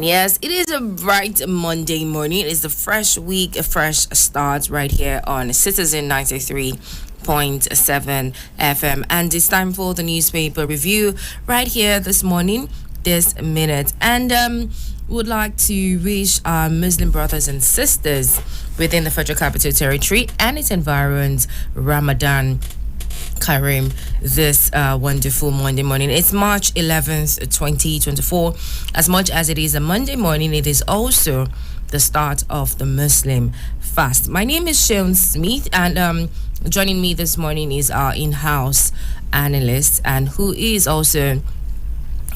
And yes, it is a bright Monday morning. It is the fresh week, a fresh start right here on Citizen 93.7 FM. And it's time for the newspaper review right here this morning, this minute. And would like to wish our Muslim brothers and sisters within the Federal Capital Territory and its environs Ramadan Karim this wonderful Monday morning. It's March 11th, 2024. As much as it is a Monday morning, it is also the start of the Muslim fast. My name is Shaun Smith, and joining me this morning is our in-house analyst, and who is also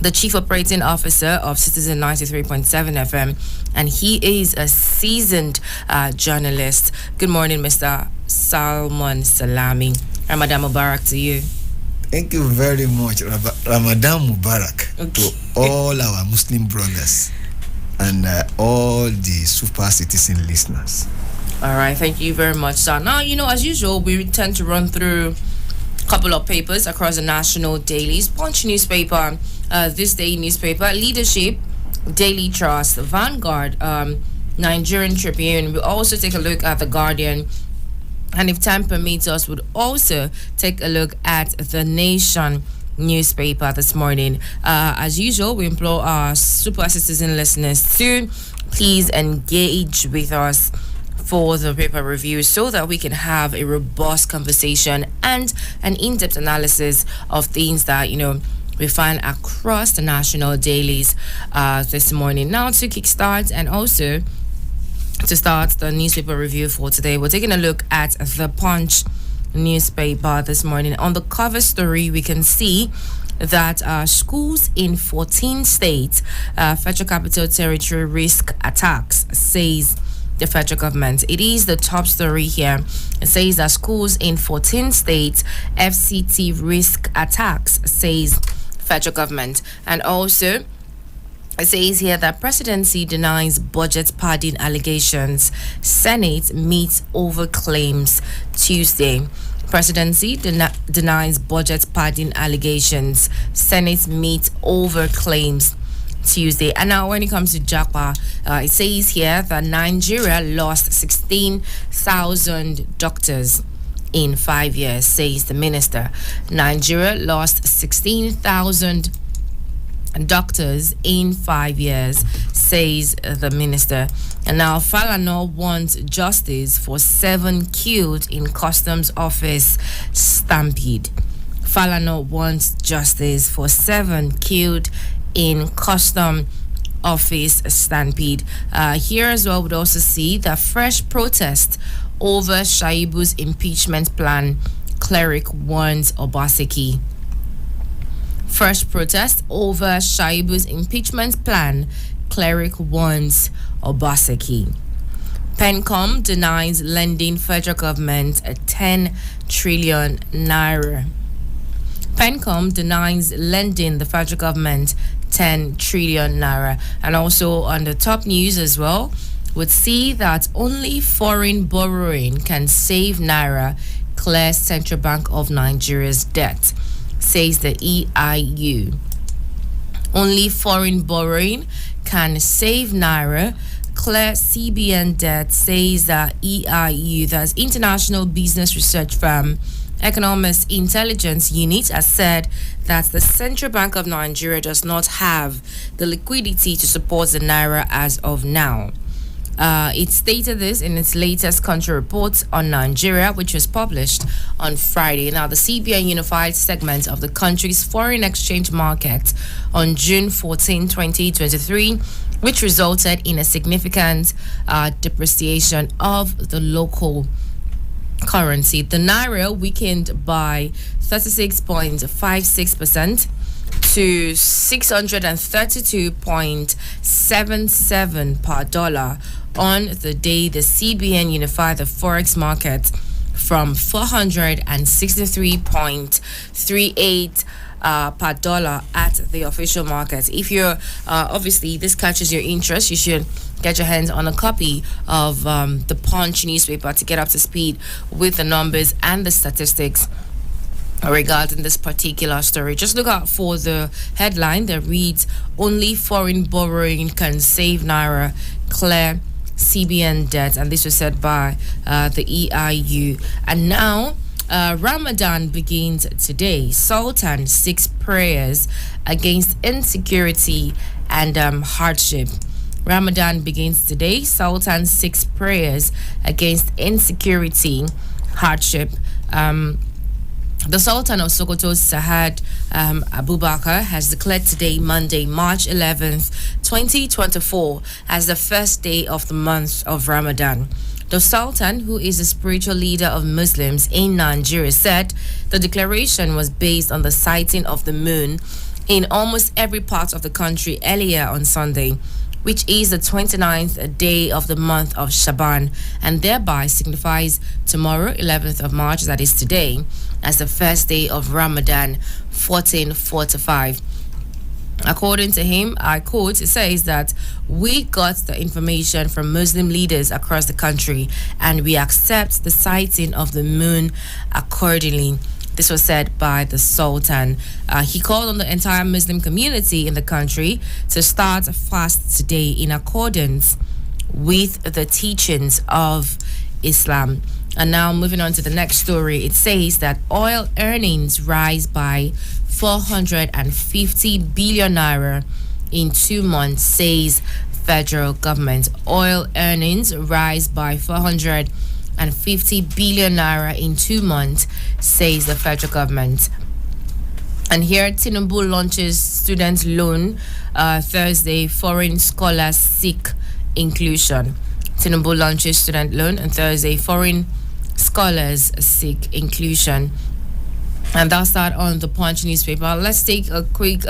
the Chief Operating Officer of Citizen 93.7 FM, and he is a seasoned journalist. Good morning, Mr. Salman Salami. Ramadan Mubarak to you. Thank you very much. Ramadan Mubarak to all our Muslim brothers and all the super citizen listeners. All right, thank you very much, sir. Now, as usual, we tend to run through a couple of papers across the national dailies. Punch newspaper, This Day newspaper, Leadership, Daily Trust, Vanguard, Nigerian Tribune. We'll also take a look at The Guardian. And if time permits us, would also take a look at The Nation newspaper this morning. As usual, we implore our super citizen listeners to please engage with us for the paper review so that we can have a robust conversation and an in-depth analysis of things that, we find across the national dailies this morning. Now to kickstart and also to start the newspaper review for today, we're taking a look at the Punch newspaper this morning. On the cover story, we can see that schools in 14 states, Federal Capital Territory risk attacks, says the federal government. It is the top story here. It says that schools in 14 states, FCT risk attacks, says federal government. And also, it says here that presidency denies budget padding allegations. Senate meets over claims Tuesday. Presidency denies budget padding allegations. Senate meets over claims Tuesday. And now when it comes to Japa, it says here that Nigeria lost 16,000 doctors in 5 years, says the minister. Nigeria lost 16,000 doctors in 5 years, says the minister. And now Falana wants justice for 7 killed in customs office stampede. Falana wants justice for 7 killed in custom office stampede. Here as well, we'd also see the fresh protest over Shaibu's impeachment plan. Cleric warns Obaseki. Fresh protest over Shaibu's impeachment plan. Cleric warns Obaseki. Pencom denies lending federal government a 10 trillion naira. Pencom denies lending the federal government 10 trillion naira. And also on the top news as well, would see that only foreign borrowing can save naira, clears Central Bank of Nigeria's debt, says the EIU. Only foreign borrowing can save naira, clear CBN debt, says the EIU. That's International Business Research Firm. Economist Intelligence Unit has said that the Central Bank of Nigeria does not have the liquidity to support the naira as of now. It stated this in its latest country report on Nigeria, which was published on Friday. Now, the CBN unified segment of the country's foreign exchange market on June 14, 2023, which resulted in a significant depreciation of the local currency. The naira weakened by 36.56% to 632.77 per dollar on the day the CBN unified the forex market from 463.38 per dollar at the official market. If you're obviously this catches your interest, you should get your hands on a copy of the Punch newspaper to get up to speed with the numbers and the statistics regarding this particular story. Just look out for the headline that reads, "Only foreign borrowing can save Naira, clear CBN debt." And this was said by the EIU. And now, Ramadan begins today. Sultan seeks prayers against insecurity and hardship. Ramadan begins today. Sultan seeks prayers against insecurity, hardship. The Sultan of Sokoto, Sahad Abubakar, has declared today, Monday, March 11th, 2024, as the first day of the month of Ramadan. The Sultan, who is the spiritual leader of Muslims in Nigeria, said the declaration was based on the sighting of the moon in almost every part of the country earlier on Sunday, which is the 29th day of the month of Shaban, and thereby signifies tomorrow, 11th of March, that is today, as the first day of Ramadan, 1445. According to him, I quote, it says that we got the information from Muslim leaders across the country and we accept the sighting of the moon accordingly. This was said by the Sultan. He called on the entire Muslim community in the country to start a fast today in accordance with the teachings of Islam. And now moving on to the next story, it says that oil earnings rise by 450 billion naira in 2 months, says federal government. Oil earnings rise by 450 billion naira in 2 months, says the federal government. And here, Tinubu launches student loan Thursday. Foreign scholars seek inclusion. Tinubu launches student loan on Thursday. Foreign scholars seek inclusion. And that's that on the Punch newspaper. Let's take a quick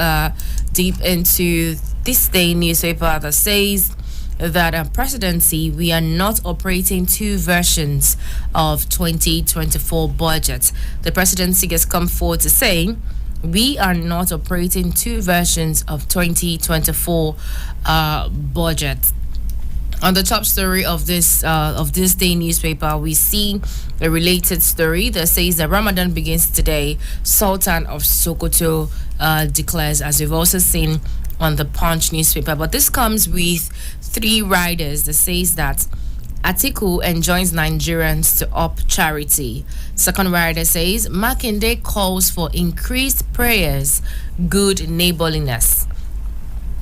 deep into this day newspaper that says that presidency, we are not operating two versions of 2024 budget. The presidency has come forward to say we are not operating two versions of 2024 budget. On the top story of this day newspaper, we see a related story that says that Ramadan begins today. Sultan of Sokoto declares, as we've also seen on the Punch newspaper. But this comes with three riders that says that Atiku enjoins Nigerians to up charity. Second rider says Makinde calls for increased prayers, good neighborliness.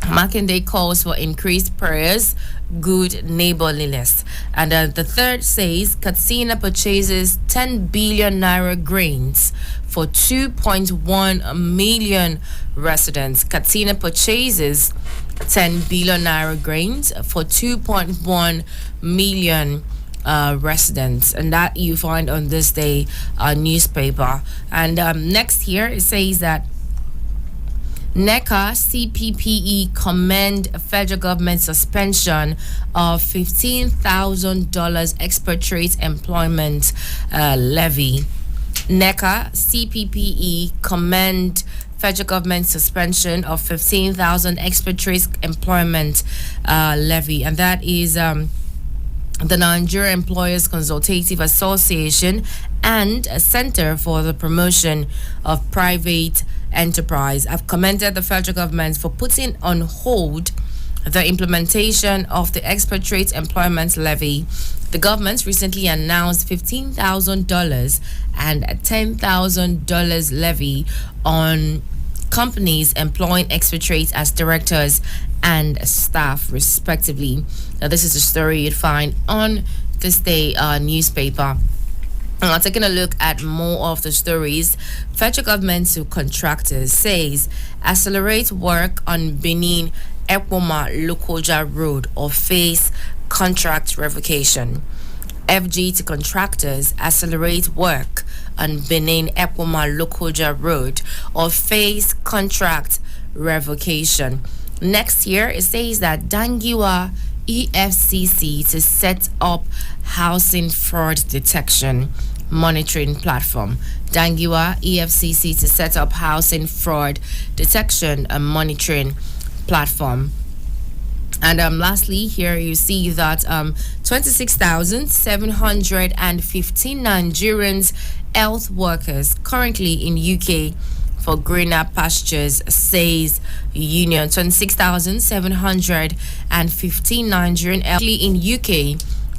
Makinde calls for increased prayers, good neighborliness. And the third says Katsina purchases 10 billion naira grains for 2.1 million residents. Katsina purchases 10 billion naira grains for 2.1 million residents, and that you find on this day newspaper. And next here it says that NECA CPPE commend federal government suspension of $15,000 expatriate employment levy. NECA CPPE commend federal government suspension of 15,000 expatriate employment levy, and that is the Nigeria Employers Consultative Association and a Center for the Promotion of Private Enterprise have commended the federal government for putting on hold the implementation of the expatriate employment levy. The government recently announced $15,000 and $10,000 levy on companies employing expatriates as directors and staff, respectively. Now, this is a story you'd find on this day newspaper. Taking a look at more of the stories, federal government to contractors says accelerate work on Benin Ekwoma Lokoja Road or face contract revocation. FG to contractors accelerate work on Benin Ekwoma Lokoja Road or face contract revocation. Next year, it says that Dangiwa EFCC to set up housing fraud detection monitoring platform. Dangiwa EFCC to set up housing fraud detection and monitoring platform. And lastly, here you see that 26,715 Nigerians health workers currently in UK for greener pastures, says Union. 26,715 Nigerian elderly in UK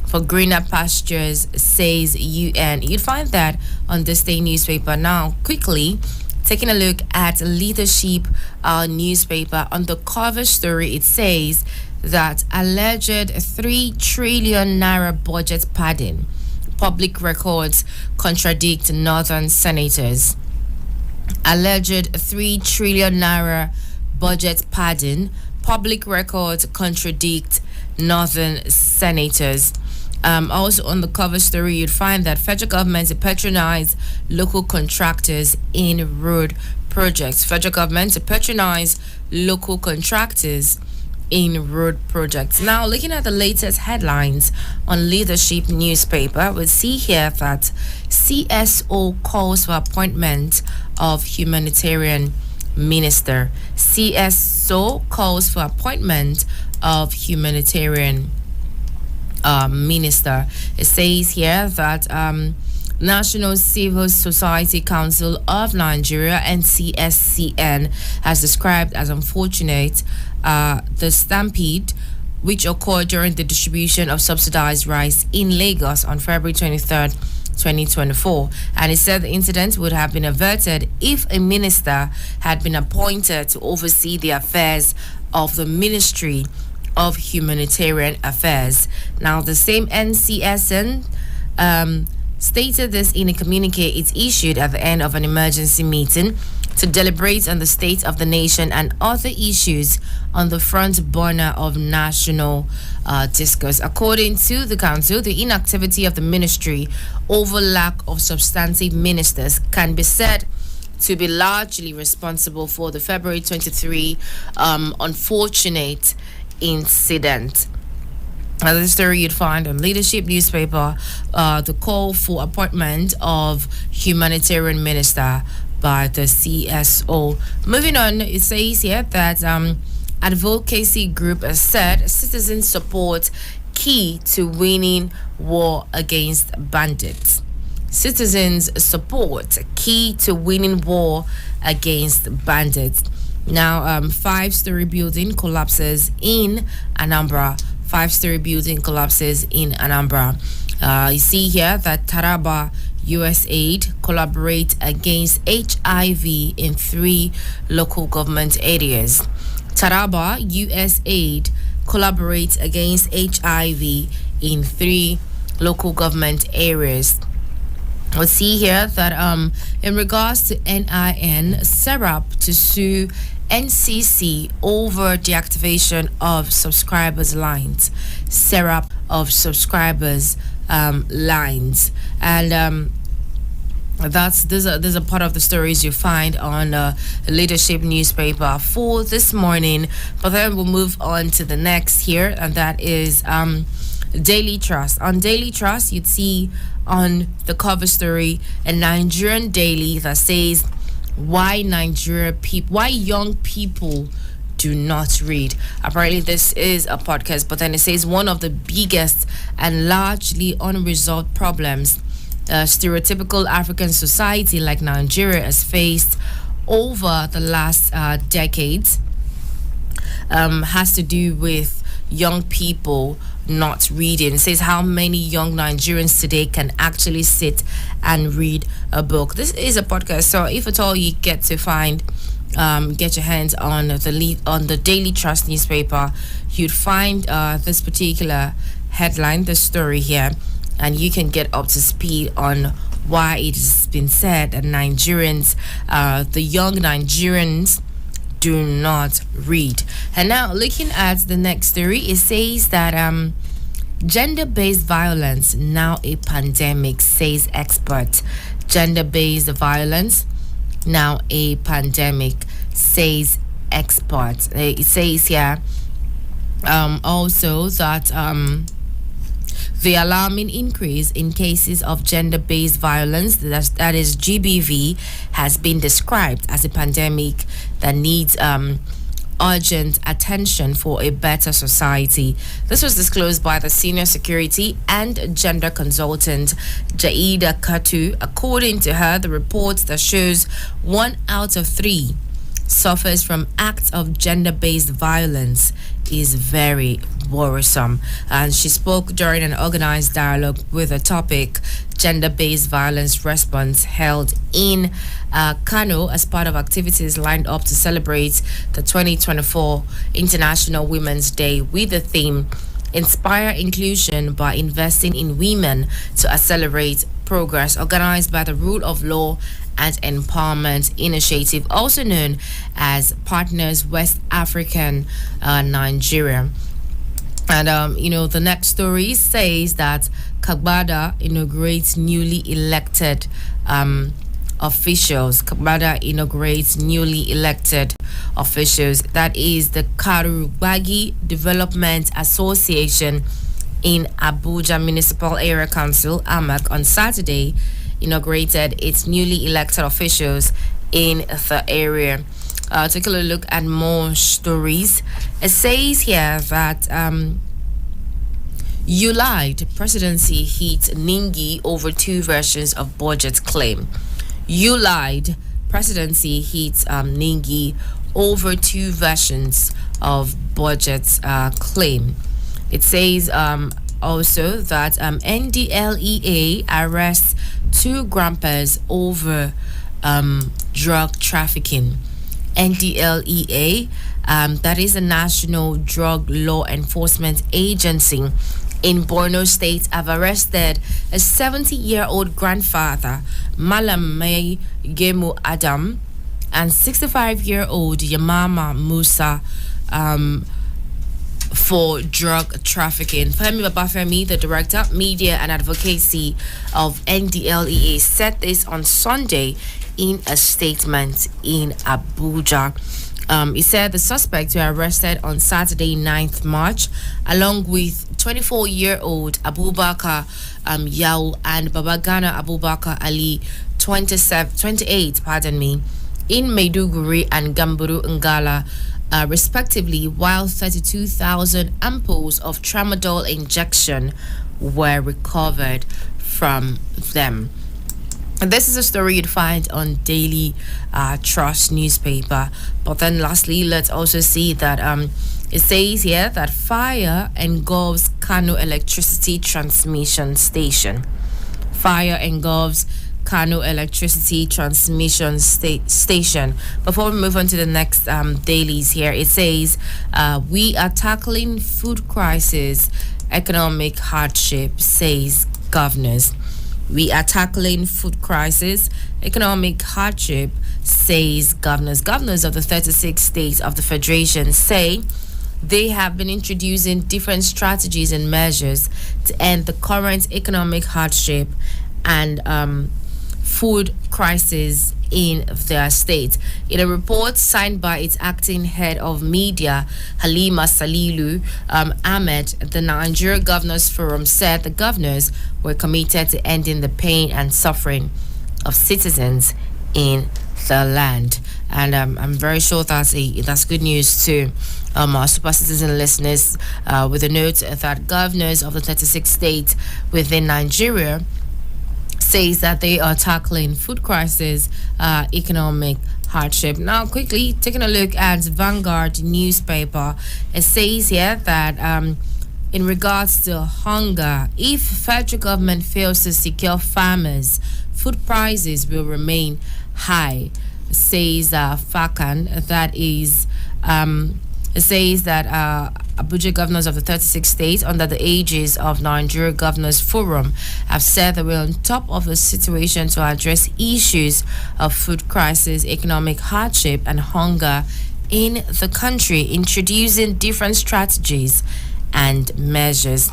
for greener pastures, says UN. You'd find that on this day newspaper. Now, quickly taking a look at leadership newspaper, on the cover story, it says that alleged 3 trillion naira budget padding, public records contradict northern senators. Alleged 3 trillion naira budget padding, public records contradict northern senators. Also on the cover story, you'd find that federal government to patronize local contractors in road projects. Federal government to patronize local contractors in road projects. Now, looking at the latest headlines on Leadership newspaper, we see here that CSO calls for appointment of humanitarian minister. CSO calls for appointment of humanitarian minister. It says here that National Civil Society Council of Nigeria, NCSCN, has described as unfortunate the stampede which occurred during the distribution of subsidized rice in Lagos on February 23rd, 2024. And it said the incident would have been averted if a minister had been appointed to oversee the affairs of the Ministry of Humanitarian Affairs. Now, the same NCSN stated this in a communique it issued at the end of an emergency meeting to deliberate on the state of the nation and other issues on the front burner of national discourse. According to the council, the inactivity of the ministry over lack of substantive ministers can be said to be largely responsible for the February 23 unfortunate incident. Another story you'd find on Leadership newspaper, the call for appointment of humanitarian minister by the CSO. Moving on, it says here that advocacy group has said citizen support key to winning war against bandits. Citizens support key to winning war against bandits. Now, 5-story building collapses in Anambra. 5-story building collapses in Anambra. You see here that Taraba USAID collaborate against HIV in 3 local government areas. Taraba USAID collaborates against HIV in 3 local government areas. We'll see here that in regards to NIN, SERAP to sue NCC over deactivation of subscribers lines. SERAP of subscribers lines. And there's a part of the stories you find on Leadership newspaper for this morning. But then we'll move on to the next here, and that is Daily Trust. On Daily Trust, you'd see on the cover story a Nigerian daily that says why young people do not read. Apparently this is a podcast, but then it says one of the biggest and largely unresolved problems stereotypical African society like Nigeria has faced over the last decades has to do with young people not reading. It says how many young Nigerians today can actually sit and read a book. This is a podcast, so if at all you get to get your hands on the Daily Trust newspaper, you'd find this particular headline, the story here, and you can get up to speed on why it has been said that Nigerians, the young Nigerians, do not read. And now looking at the next story, it says that gender-based violence now a pandemic, says expert. Gender-based violence now a pandemic, says expert. It says here also that the alarming increase in cases of gender-based violence, that is GBV, has been described as a pandemic that needs urgent attention for a better society. This was disclosed by the senior security and gender consultant Jaida Katu. According to her, the report that shows 1 out of 3 suffers from acts of gender-based violence is very worrisome. And she spoke during an organized dialogue with a topic gender-based violence response held in Kano as part of activities lined up to celebrate the 2024 International Women's Day with the theme Inspire Inclusion by Investing in Women to Accelerate Progress, organized by the Rule of Law and Empowerment Initiative, also known as Partners West African Nigeria. And the next story says that Kagbada inaugurates newly elected officials. Kagbada inaugurates newly elected officials. That is the Karubagi Development Association in Abuja Municipal Area Council, AMAC, on Saturday inaugurated its newly elected officials in the area. Take a look at more stories. It says here that you lied. Presidency hits Ningi over 2 versions of budget claim. You lied. Presidency hits Ningi over 2 versions of budget claim. It says also that NDLEA arrests 2 grandpas over drug trafficking. NDLEA, that is the National Drug Law Enforcement Agency in Borno State, have arrested a 70-year-old grandfather, Malam May Gemu Adam, and 65-year-old Yamama Musa for drug trafficking. Femi Babafemi, the Director, Media and Advocacy of NDLEA, said this on Sunday in a statement in Abuja. He said the suspects were arrested on Saturday, 9th March, along with 24-year-old Abubakar Yao and Babagana Abubakar Ali, 28, in Maiduguri and Gamburu Ngala, respectively, while 32,000 ampoules of tramadol injection were recovered from them. And this is a story you'd find on Daily Trust newspaper. But then lastly, let's also see that it says here that fire engulfs Kano electricity transmission station. Fire engulfs Kano electricity transmission station. Before we move on to the next dailies here, it says we are tackling food crisis, economic hardship, says governors. We are tackling food crisis, economic hardship, says governors. Governors of the 36 states of the Federation say they have been introducing different strategies and measures to end the current economic hardship and food crisis in their state. In a report signed by its acting head of media, Halima Salilu Ahmed, the Nigeria Governors Forum said the governors were committed to ending the pain and suffering of citizens in the land. And I'm very sure that's good news to our super citizen listeners, with a note that governors of the 36 states within Nigeria says that they are tackling food crisis, economic hardship. Now, quickly taking a look at Vanguard newspaper, it says here that in regards to hunger, if federal government fails to secure farmers, food prices will remain high, says Fakan. That is, it says that Abuja governors of the 36 states under the aegis of Nigeria Governors Forum have said that we're on top of the situation to address issues of food crisis, economic hardship, and hunger in the country, introducing different strategies and measures.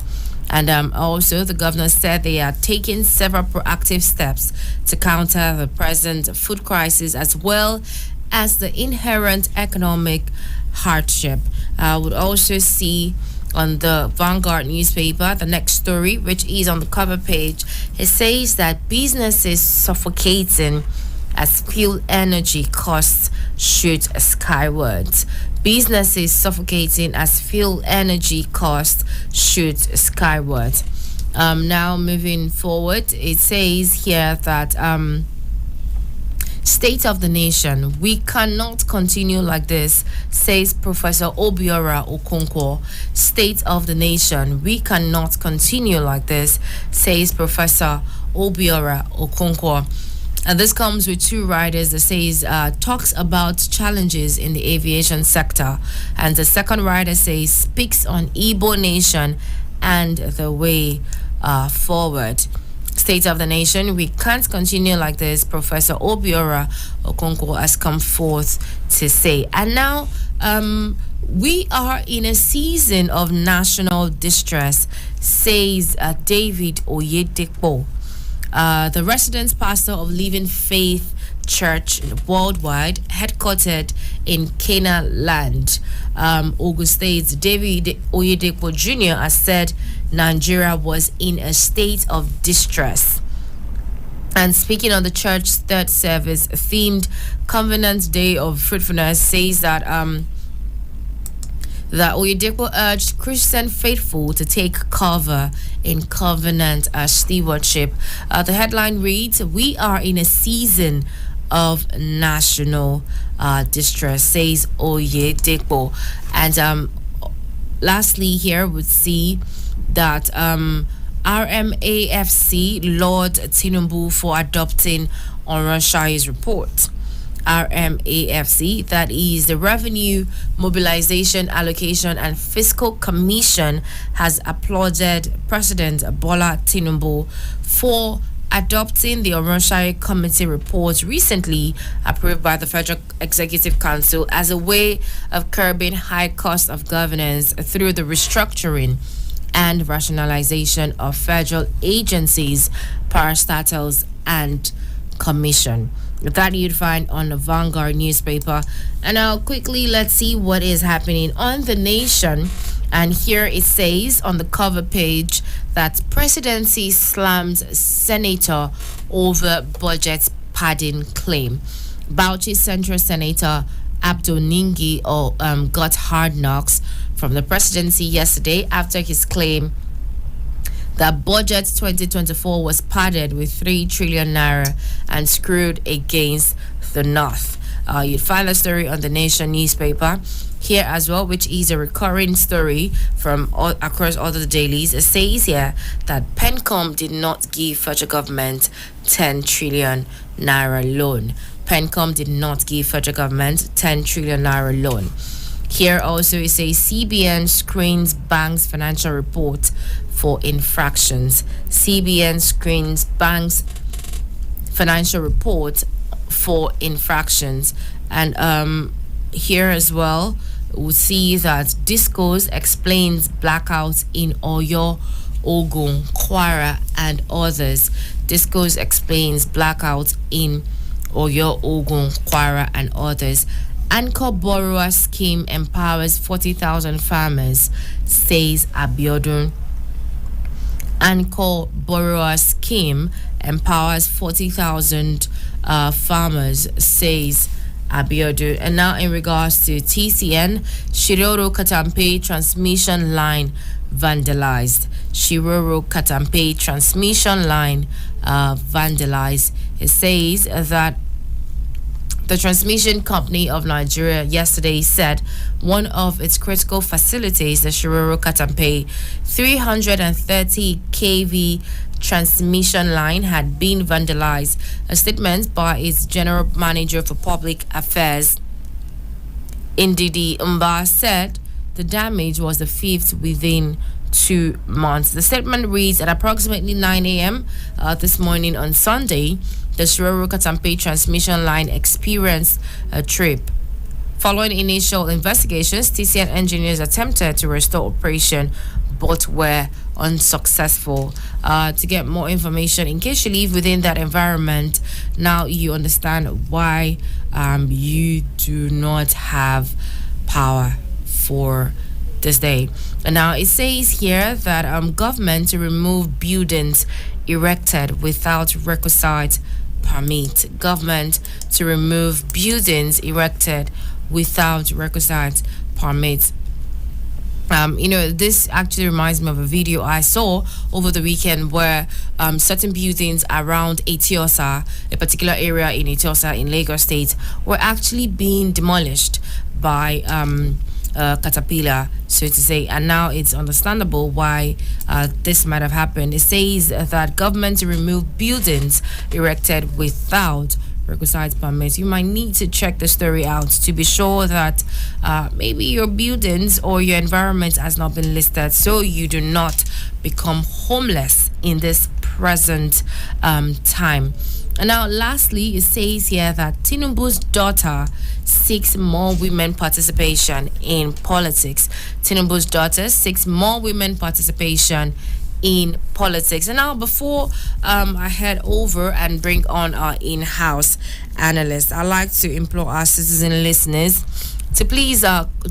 And also, the governor said they are taking several proactive steps to counter the present food crisis as well as the inherent economic hardship. I would also see on the Vanguard newspaper, the next story, which is on the cover page. It says that businesses suffocating as fuel energy costs shoot skywards. Businesses suffocating as fuel energy costs shoot skyward. Now moving forward, it says here that state of the nation, we cannot continue like this, says Professor Obiora Okonkwo. State of the nation, we cannot continue like this, says Professor Obiora Okonkwo. And this comes with two riders that says talks about challenges in the aviation sector, and the second rider says speaks on Igbo nation and the way forward. State of the nation, we can't continue like this, Professor Obiora Okonkwo has come forth to say. And now we are in a season of national distress, says David Oyedepo, the resident pastor of Living Faith Church worldwide, headquartered in Cana Land, Ogun State. David Oyedepo Jr. has said Nigeria was in a state of distress. And speaking on the church's third service themed Covenant Day of Fruitfulness, says that Oyedepo urged Christian faithful to take cover in covenant stewardship. The headline reads, "We are in a season of national distress," says Oyedepo. And lastly, here we see that RMAFC Lord Tinubu for adopting Oronsaye's report. RMAFC, that is the Revenue Mobilization Allocation and Fiscal Commission, has applauded President Bola Tinubu for adopting the Oronsaye Committee report recently approved by the Federal Executive Council as a way of curbing high cost of governance through the restructuring and rationalization of federal agencies, parastatals, and commission. That you'd find on the Vanguard newspaper. And now quickly, let's see what is happening on The Nation. And here it says on the cover page that presidency slams senator over budget padding claim. Bauchi Central Senator Abdul Ningi got hard knocks from the presidency yesterday after his claim that budget 2024 was padded with 3 trillion naira and screwed against the North. You'd find a story on The Nation newspaper here as well, which is a recurring story from across all the dailies. It says here that PENCOM did not give federal government 10 trillion naira loan. PENCOM did not give federal government 10 trillion naira loan. Here also it says CBN screens banks' financial report for infractions. CBN screens banks' financial report for infractions. And here as well, we'll see that Discos explains blackouts in Oyo, Ogun, Kwara, and others. Discos explains blackouts in Oyo, Ogun, Kwara, and others. Anchor borrower scheme empowers 40,000 farmers, says Abiodun. Anchor borrower scheme empowers 40,000 farmers, says Abiodun. And now in regards to TCN, Shiroro Katampe transmission line vandalized. Shiroro Katampe transmission line vandalized. It says that the Transmission Company of Nigeria yesterday said one of its critical facilities, the Shiroro Katampe 330 kV transmission line, had been vandalized. A statement by its General Manager for Public Affairs, Ndidi Mba, said the damage was the fifth within 2 months. The statement reads, at approximately 9 a.m. This morning on Sunday, the Shiroro Katampe transmission line experienced a trip. Following initial investigations, TCN engineers attempted to restore operation but were unsuccessful. To get more information, in case you live within that environment, now you understand why you do not have power for this day. And now it says here that government to remove buildings erected without requisite permit. Government to remove buildings erected without requisite permits. This actually reminds me of a video I saw over the weekend where certain buildings around Etiosa, a particular area in Etiosa in Lagos State, were actually being demolished by caterpillar, so to say, and now it's understandable why this might have happened. It says that government remove buildings erected without requisite permits. You might need to check the story out to be sure that maybe your buildings or your environment has not been listed, so you do not become homeless in this present time. And now, lastly, it says here that Tinubu's daughter seeks more women participation in politics. Tinubu's daughter seeks more women participation in politics. And now, before I head over and bring on our in-house analyst, I'd like to implore our citizen listeners to please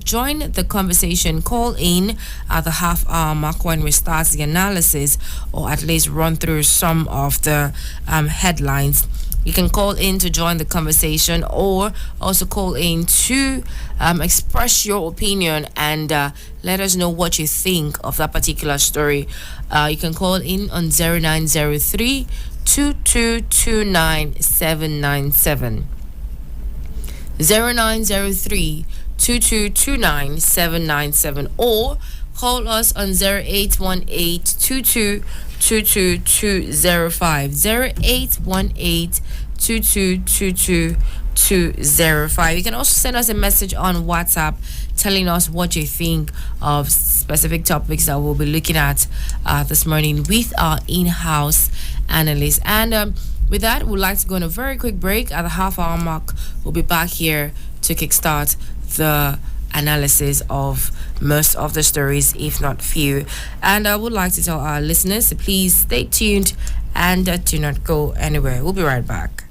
join the conversation. Call in at the half-hour mark when we start the analysis, or at least run through some of the headlines. You can call in to join the conversation, or also call in to express your opinion and let us know what you think of that particular story. You can call in on 0903 2229 797. 0903 2229 797, or call us on 0818 222205. 0818 222205. You can also send us a message on WhatsApp telling us what you think of specific topics that we'll be looking at this morning with our in-house analyst. And with that, we'd like to go on a very quick break. At the half-hour mark, we'll be back here to kickstart the analysis of most of the stories, if not few. And I would like to tell our listeners to please stay tuned and do not go anywhere. We'll be right back.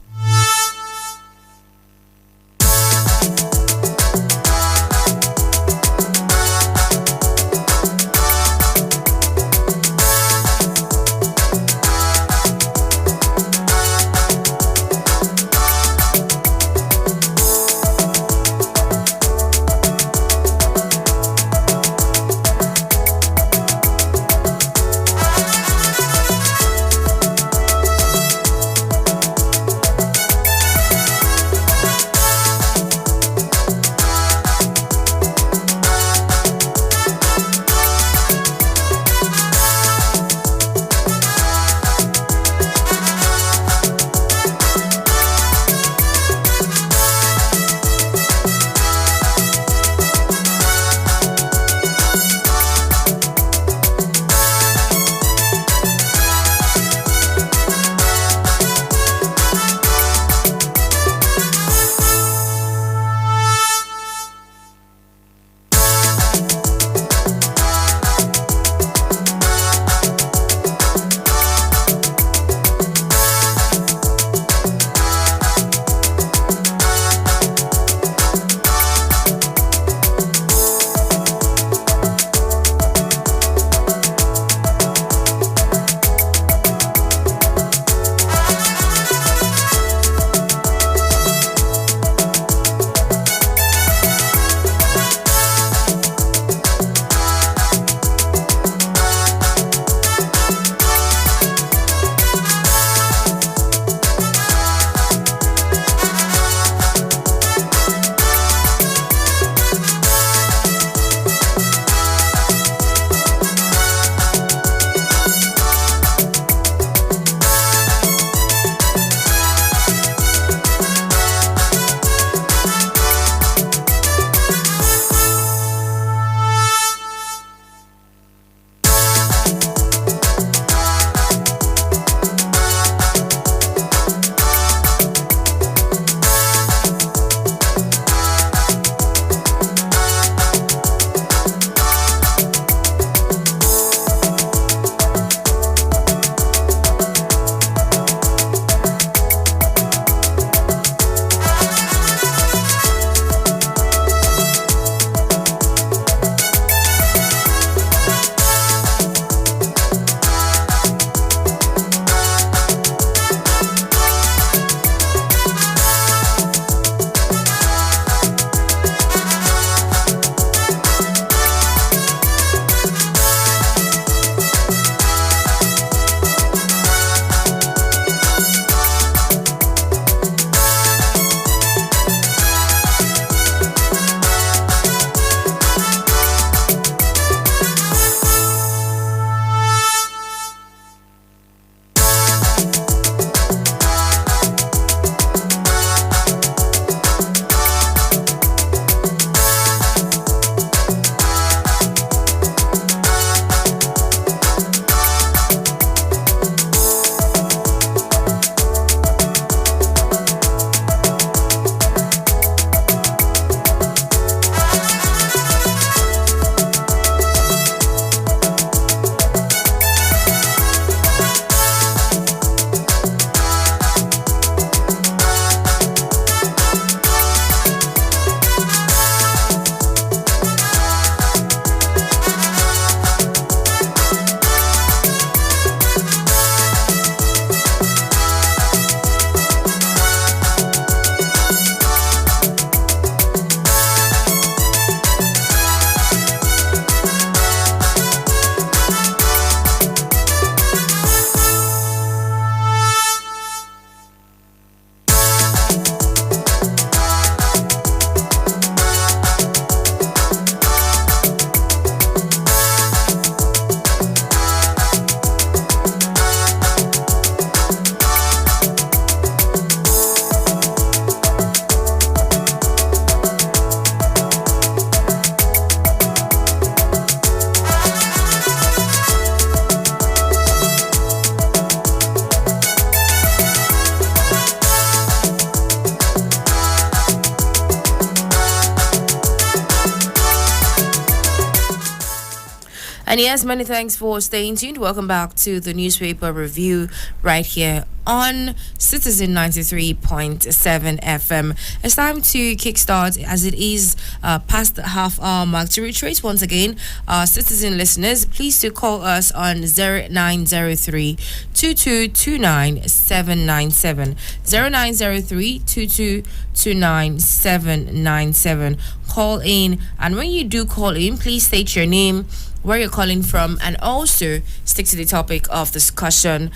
And yes, many thanks for staying tuned. Welcome back to the newspaper review right here on Citizen 93.7 FM. It's time to kickstart as it is past the half hour mark. To retrace once again, Citizen listeners, please do call us on 0903 2229 797. 0903 2229 797. Call in, and when you do call in, please state your name, where you're calling from, and also stick to the topic of discussion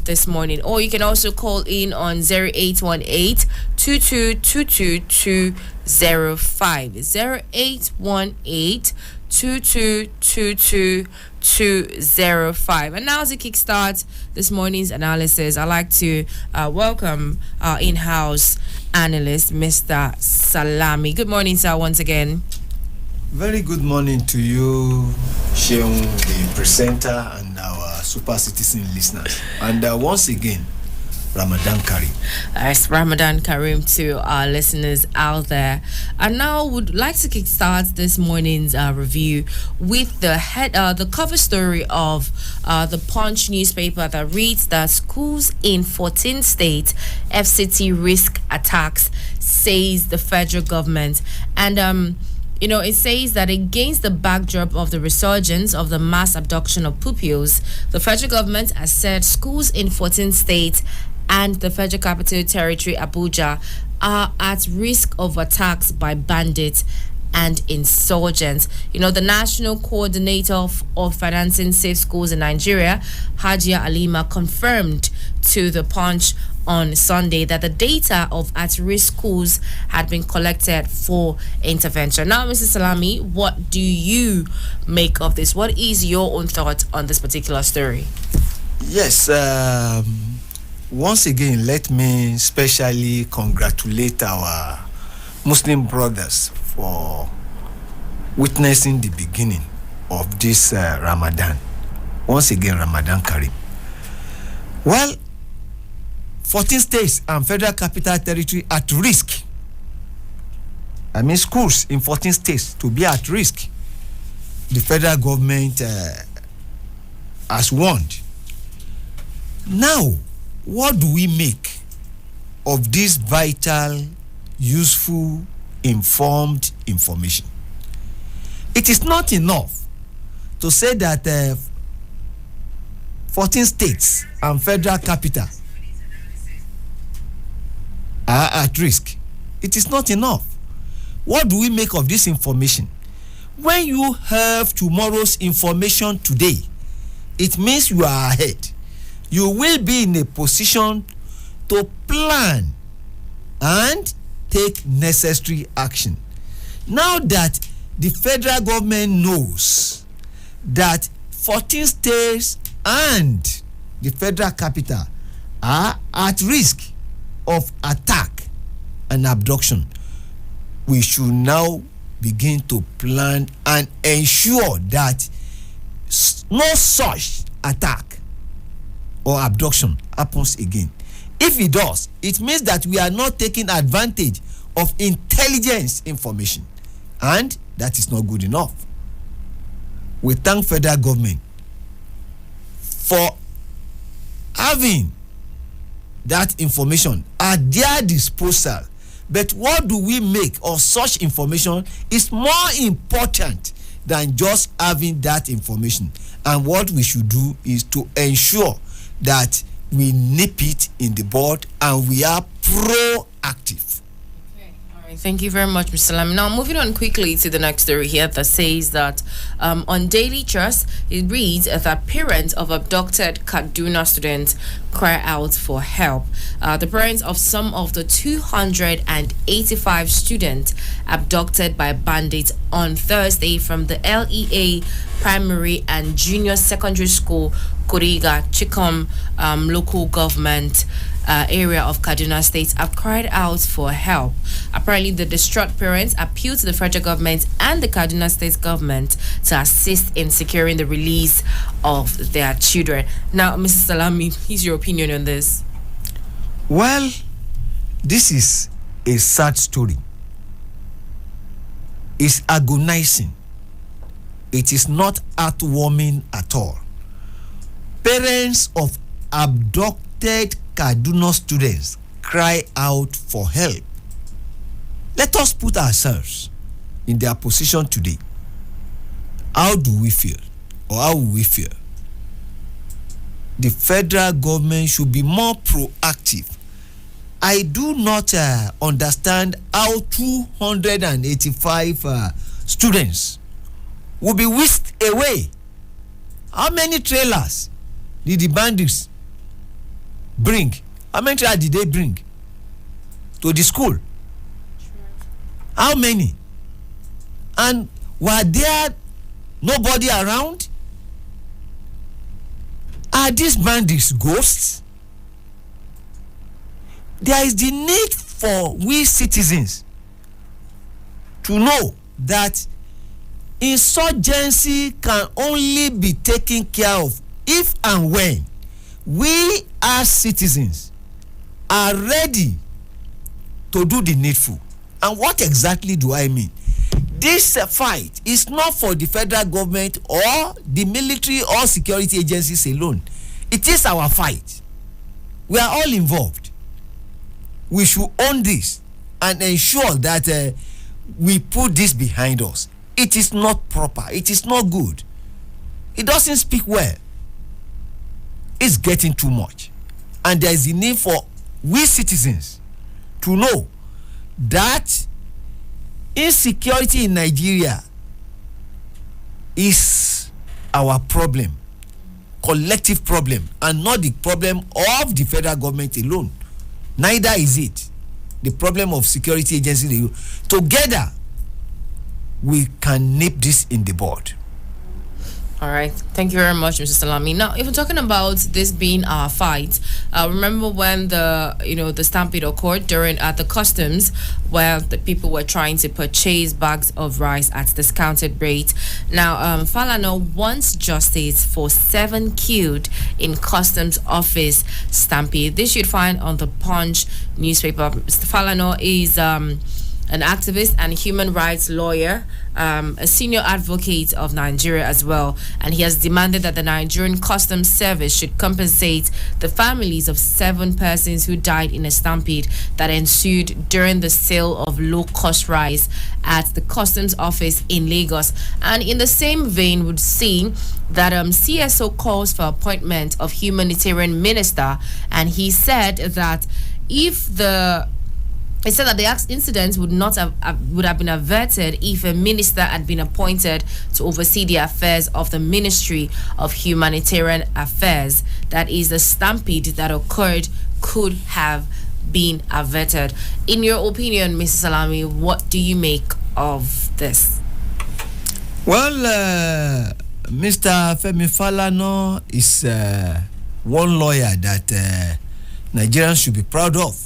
this morning. Or you can also call in on 0818 2222205. 0818 2222205. And now, to kickstart this morning's analysis, I'd like to welcome our in-house analyst, Mr. Salami. Good morning, sir, once again. Very good morning to you, Sheung, the presenter, and our Super Citizen listeners. And once again, Ramadan Karim. Yes, Ramadan Karim to our listeners out there. And now would like to kickstart this morning's review with the cover story of the Punch newspaper that reads that schools in 14 states FCT risk attacks, says the federal government. And it says that against the backdrop of the resurgence of the mass abduction of pupils, the federal government has said schools in 14 states and the Federal Capital Territory, Abuja, are at risk of attacks by bandits and insurgents. The National Coordinator of Financing Safe Schools in Nigeria, Hajia Alima, confirmed to the Punch on Sunday that the data of at-risk schools had been collected for intervention. Now, Mr. Salami, what do you make of this? What is your own thought on this particular story? Yes, once again, let me specially congratulate our Muslim brothers for witnessing the beginning of this Ramadan. Once again, Ramadan Karim. Well, 14 states and Federal Capital Territory at risk. I mean, schools in 14 states to be at risk. The federal government has warned. Now, what do we make of this vital, useful, informed information? It is not enough to say that 14 states and federal capital are at risk. It is not enough. What do we make of this information? When you have tomorrow's information today, it means you are ahead. You will be in a position to plan and take necessary action. Now that the federal government knows that 14 states and the federal capital are at risk of attack and abduction, we should now begin to plan and ensure that no such attack or abduction happens again. If it does, it means that we are not taking advantage of intelligence information, and that is not good enough. We thank federal government for having that information at their disposal. But what do we make of such information is more important than just having that information. And what we should do is to ensure that we nip it in the bud and we are proactive. Thank you very much, Mr. Lam. Now, moving on quickly to the next story here that says that on Daily Trust, it reads that parents of abducted Kaduna students cry out for help. The parents of some of the 285 students abducted by bandits on Thursday from the LEA Primary and Junior Secondary School, Kuriga, Chikom local government area of Kaduna State have cried out for help. Apparently, the distraught parents appealed to the federal government and the Kaduna State government to assist in securing the release of their children. Now, Mrs. Salami, here's your opinion on this. Well, this is a sad story. It's agonizing. It is not heartwarming at all. Parents of abducted Kaduna students cry out for help. Let us put ourselves in their position today. How do we feel? Or how will we feel? The federal government should be more proactive. I do not understand how 285 students will be whisked away. How many trailers did the bandits bring? How many trailers did they bring to the school? How many? And were there nobody around? Are these bandits ghosts? There is the need for we citizens to know that insurgency can only be taken care of if and when we as citizens are ready to do the needful. And what exactly do I mean? This fight is not for the federal government or the military or security agencies alone. It is our fight. We are all involved. We should own this and ensure that we put this behind us. It is not proper. It is not good. It doesn't speak well. It's getting too much. And there is a need for we citizens to know that insecurity in Nigeria is our problem, collective problem, and not the problem of the federal government alone. Neither is it the problem of security agencies. Together, we can nip this in the bud. All right. Thank you very much, Mr. Salami. Now, if we're talking about this being our fight, remember when the stampede occurred during at the customs, where the people were trying to purchase bags of rice at discounted rate. Now, Falana wants justice for 7 killed in customs office stampede. This you'd find on the Punch newspaper. Mr. Falana is an activist and human rights lawyer, a senior advocate of Nigeria as well, and he has demanded that the Nigerian Customs Service should compensate the families of 7 persons who died in a stampede that ensued during the sale of low-cost rice at the customs office in Lagos. And in the same vein, would see that CSO calls for appointment of humanitarian minister, and he said that It said that the incident would have been averted if a minister had been appointed to oversee the affairs of the Ministry of Humanitarian Affairs. That is, the stampede that occurred could have been averted. In your opinion, Mr. Salami, what do you make of this? Well, Mr. Femi Falana is one lawyer that Nigerians should be proud of.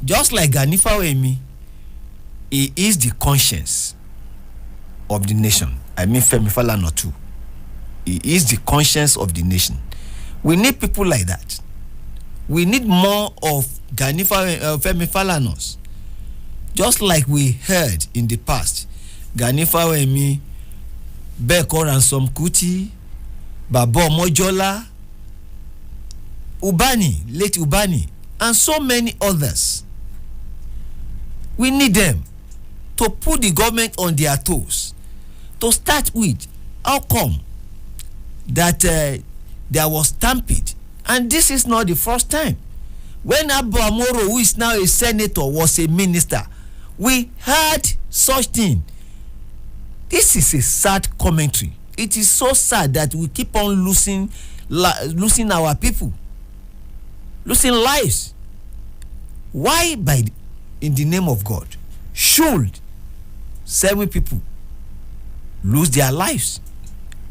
Just like Ganifa Wemi, he is the conscience of the nation. I mean Femi Falana too. He is the conscience of the nation. We need people like that. We need more of Femi Falanas. Just like we heard in the past, Ganifa Wemi, Beko Ransom Kuti, Babo Mojola, late Ubani, and so many others. We need them to put the government on their toes. To start with, how come that there was stampede? And this is not the first time. When Abu Amoro, who is now a senator, was a minister, we heard such thing. This is a sad commentary. It is so sad that we keep on losing our people, losing lives. Why in the name of God should 7 people lose their lives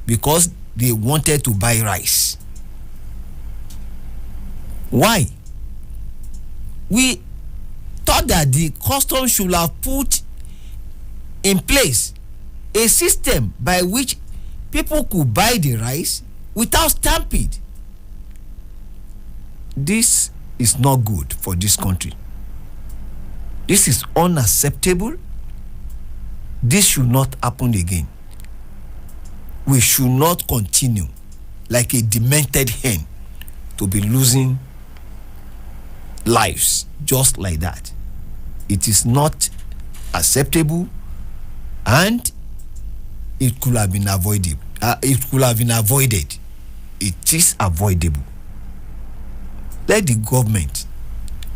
because they wanted to buy rice? Why? We thought that the custom should have put in place a system by which people could buy the rice without stampede. This is not good for this country. This is unacceptable. This should not happen again. we should not continue like a demented hen to be losing lives just like that. It is not acceptable, and it could have been avoided. It is avoidable. Let the government,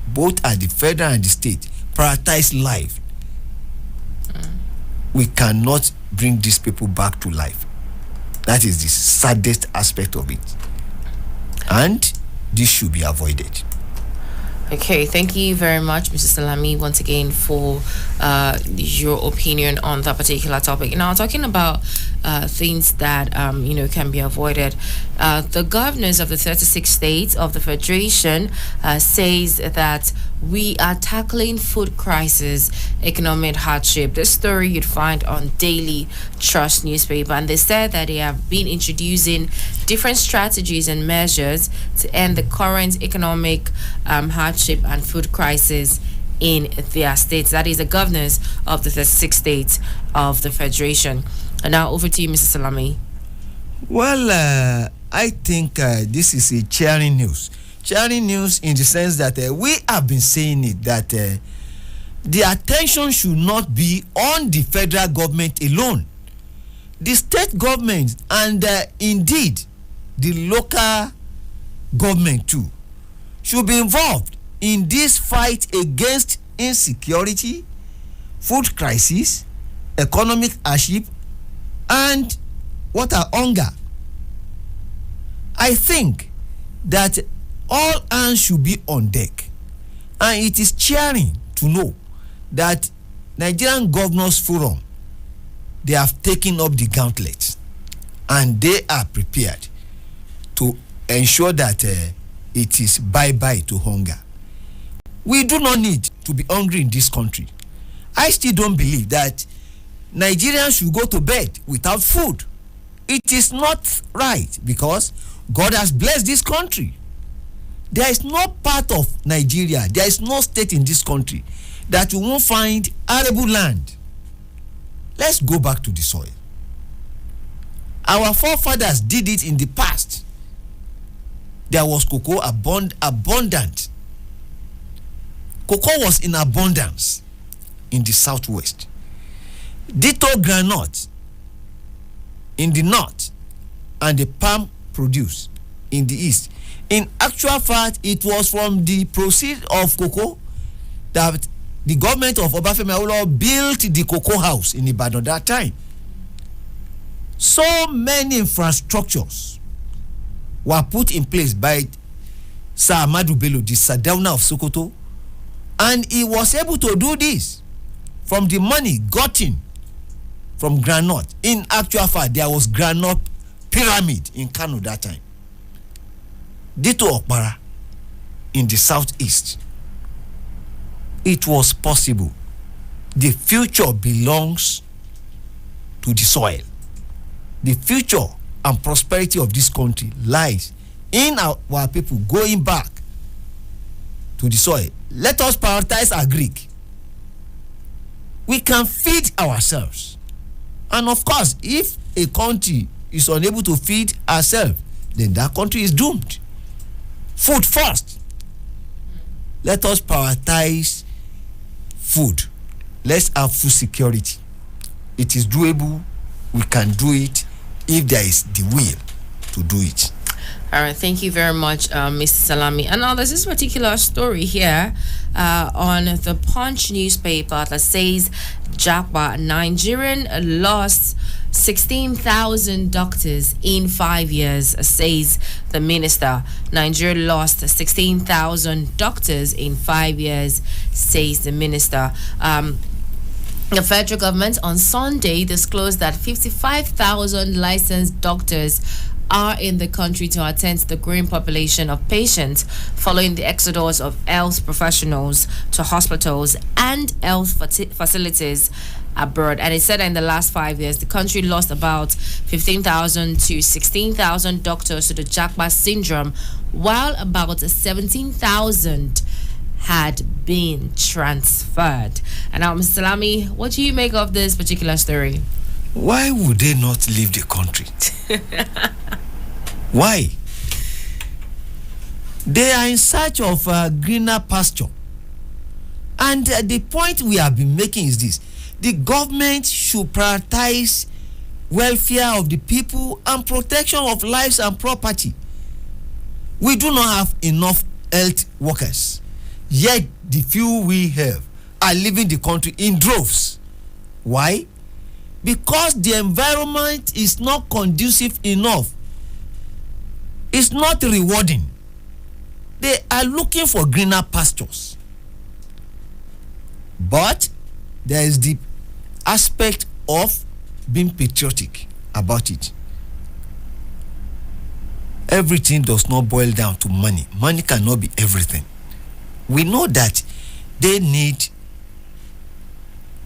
both at the federal and the state, prioritize life. We cannot bring these people back to life. That is the saddest aspect of it. And this should be avoided. Okay, thank you very much, Mr. Salami, once again for your opinion on that particular topic. Now, talking about things that can be avoided, the governors of the 36 states of the Federation says that we are tackling food crisis, economic hardship. This story you'd find on Daily Trust newspaper, and they said that they have been introducing different strategies and measures to end the current economic hardship and food crisis in their states. That is the governors of the 36 states of the Federation. And now over to you, Mr. Salami. Well, I think this is a cheering news. Cheering news in the sense that we have been saying it, that the attention should not be on the federal government alone. The state government and indeed the local government too should be involved in this fight against insecurity, food crisis, economic hardship, and hunger. I think that all hands should be on deck, and it is cheering to know that Nigerian Governors Forum, they have taken up the gauntlet and they are prepared to ensure that it is bye-bye to hunger. We do not need to be hungry in this country. I still don't believe that Nigerians should go to bed without food. It is not right, because God has blessed this country. There is no part of Nigeria, there is no state in this country that you won't find arable land. Let's go back to the soil. Our forefathers did it in the past. There was cocoa abundant. Cocoa was in abundance in the southwest. Ditto granite in the north, and the palm produce in the east. In actual fact, it was from the proceeds of cocoa that the government of Obafemi Awolowo built the cocoa house in Ibadan that time. So many infrastructures were put in place by Sir Ahmadu Bello, the Sardauna of Sokoto, and he was able to do this from the money gotten from granite. In actual fact, there was granite pyramid in Kano that time. Ditto Okpara in the southeast. It was possible. The future belongs to the soil. The future and prosperity of this country lies in our people going back to the soil. Let us prioritize agric. We can feed ourselves. And of course, if a country is unable to feed ourselves, then that country is doomed. Food first. Let us prioritize food. Let's have food security. It is doable. We can do it if there is the will to do it. All right, thank you very much, Mr. Salami. And now there's this particular story here on the Punch newspaper that says Japa, Nigerian lost 16,000 doctors in 5 years, says the minister. Nigeria lost 16,000 doctors in 5 years, says the minister. The federal government on Sunday disclosed that 55,000 licensed doctors are in the country to attend to the growing population of patients following the exodus of health professionals to hospitals and health facilities abroad. And it said that in the last 5 years, the country lost about 15,000 to 16,000 doctors to the Japa syndrome, while about 17,000 had been transferred. And now, Mr. Salami, what do you make of this particular story? Why would they not leave the country? Why? They are in search of greener pasture. And the point we have been making is this: the government should prioritize welfare of the people and protection of lives and property. We do not have enough health workers, yet the few we have are leaving the country in droves. Why? Because the environment is not conducive enough. It's not rewarding. They are looking for greener pastures. But there is the aspect of being patriotic about it. Everything does not boil down to money. Money cannot be everything. We know that they need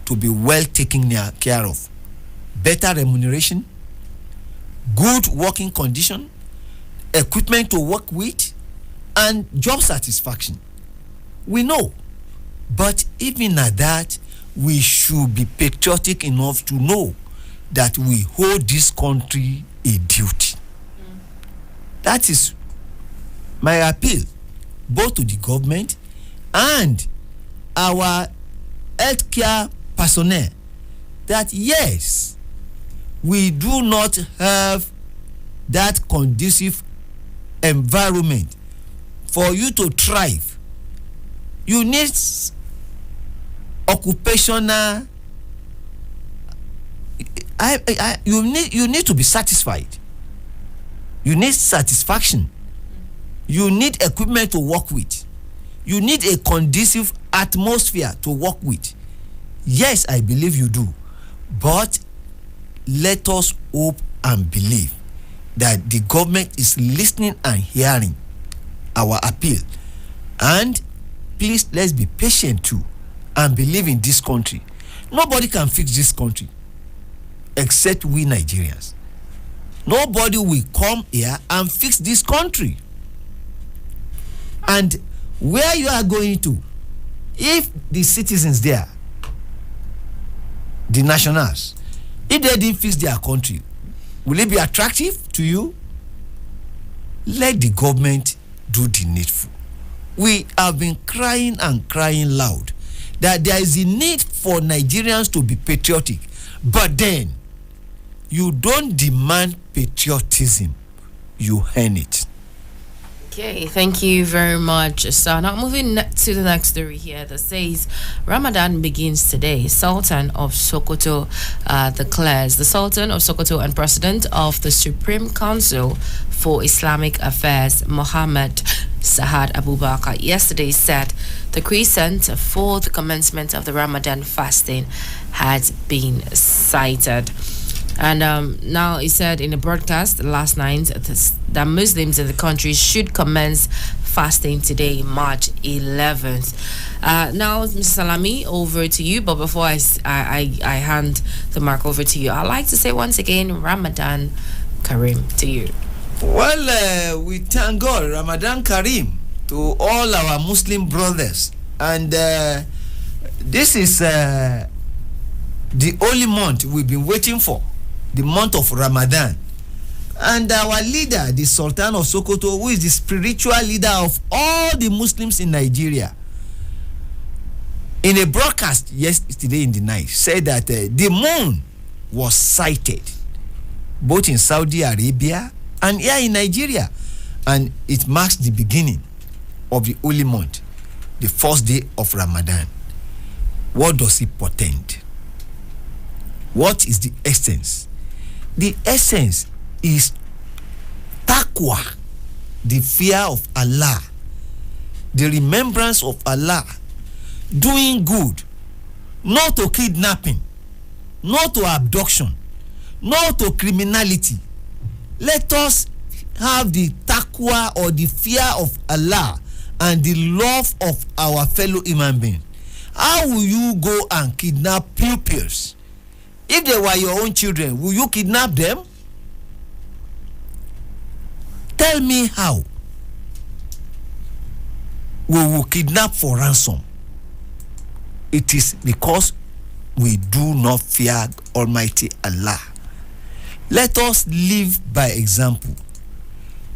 to be well taken care of. Better remuneration, good working condition, equipment to work with, and job satisfaction. We know. But even at that, we should be patriotic enough to know that we hold this country a duty. That is my appeal, both to the government and our healthcare personnel, that yes, we do not have that conducive environment for you to thrive. You need occupational, you need to be satisfied. You need satisfaction. You need equipment to work with. You need a conducive atmosphere to work with. Yes, I believe you do. But let us hope and believe that the government is listening and hearing our appeal. And please, let's be patient too and believe in this country. Nobody can fix this country except we Nigerians. Nobody will come here and fix this country. And where you are going to, if the citizens there, the nationals, if they didn't fix their country, will it be attractive to you? Let the government do the needful. We have been crying and crying loud that there is a need for Nigerians to be patriotic, but then you don't demand patriotism, you earn it. Okay, thank you very much. So now moving to the next story here that says Ramadan begins today. Sultan of Sokoto declares. The Sultan of Sokoto and President of the Supreme Council for Islamic Affairs, Mohammed Sahad Abubakar, yesterday said the crescent for the commencement of the Ramadan fasting had been sighted. And now he said in a broadcast last night that Muslims in the country should commence fasting today, March 11th. Now, Mr. Salami, over to you. But before I hand the mic over to you, I'd like to say once again, Ramadan Kareem to you. Well, we thank God, Ramadan Kareem, to all our Muslim brothers. And this is the only month we've been waiting for, the month of Ramadan. And our leader, the Sultan of Sokoto, who is the spiritual leader of all the Muslims in Nigeria, in a broadcast yesterday in the night, said that the moon was sighted both in Saudi Arabia and here in Nigeria, and it marks the beginning of the holy month, the first day of Ramadan. What does it portend? What is the essence? The essence is taqwa, the fear of Allah, the remembrance of Allah, doing good, not to kidnapping, not to abduction, not to criminality. Let us have the taqwa or the fear of Allah and the love of our fellow human being. How will you go and kidnap pupils? If they were your own children, will you kidnap them? Tell me how. We will kidnap for ransom. It is because we do not fear Almighty Allah. Let us live by example.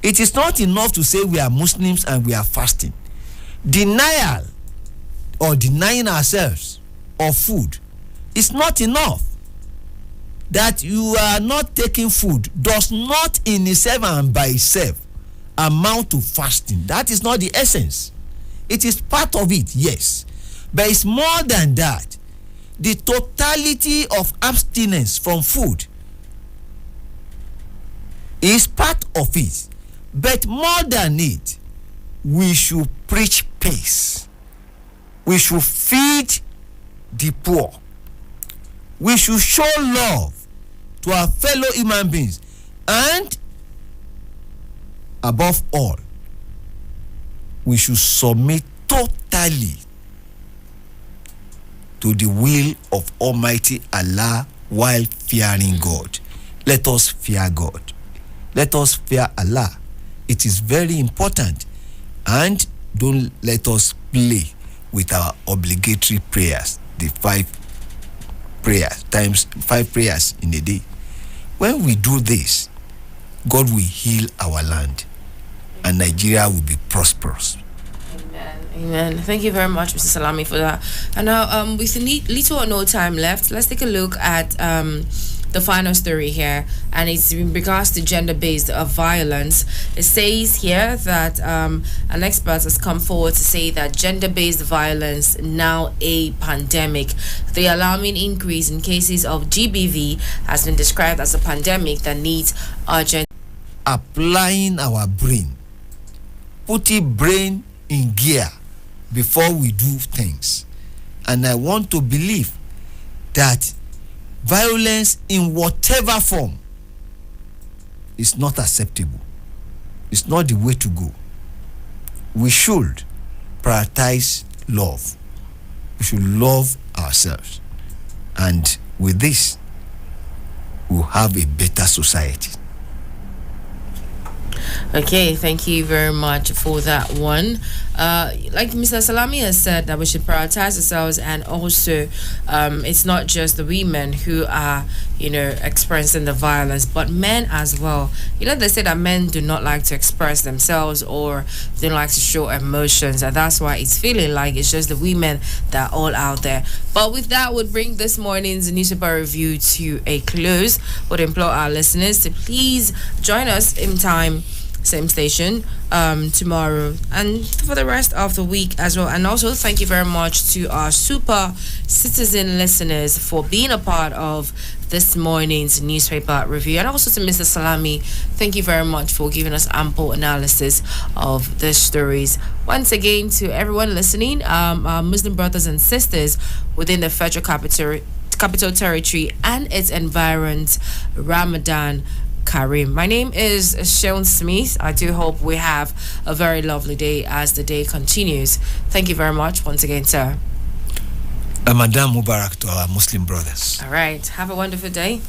It is not enough to say we are Muslims and we are fasting. Denial or denying ourselves of food is not enough. That you are not taking food does not in itself and by itself amount to fasting. That is not the essence. It is part of it, yes, but it's more than that. The totality of abstinence from food is part of it, but more than it, we should preach peace. We should feed the poor. We should show love to our fellow human beings, and above all, we should submit totally to the will of Almighty Allah while fearing God. Let us fear God. Let us fear Allah. It is very important, and don't let us play with our obligatory prayers, the 5 prayers times 5 prayers in a day. When we do this, God will heal our land and Nigeria will be prosperous. Amen. Thank you very much, Mr. Salami, for that. And now, with little or no time left, let's take a look at the final story here, and it's in regards to gender-based violence. It says here that an expert has come forward to say that gender-based violence now a pandemic. The alarming increase in cases of GBV has been described as a pandemic that needs urgent. Applying our brain, putting brain in gear before we do things. And I want to believe that violence in whatever form is not acceptable. It's not the way to go. We should prioritize love. We should love ourselves. And with this, we'll have a better society. Okay, thank you very much for that one. Like Mr. Salami has said, that we should prioritize ourselves, and also it's not just the women who are, experiencing the violence, but men as well. They say that men do not like to express themselves, or they don't like to show emotions, and that's why it's feeling like it's just the women that are all out there. But with that, would bring this morning's newspaper review to a close. Would implore our listeners to please join us in time, same station, tomorrow and for the rest of the week as well. And also thank you very much to our super citizen listeners for being a part of this morning's newspaper review, and also to Mr. Salami, thank you very much for giving us ample analysis of the stories. Once again, to everyone listening, our Muslim brothers and sisters within the Federal Capital Territory and its environs, Ramadan Karim. My name is Sean Smith. I do hope we have a very lovely day as the day continues. Thank you very much once again, sir. Ramadan Mubarak to our Muslim brothers. All right. Have a wonderful day.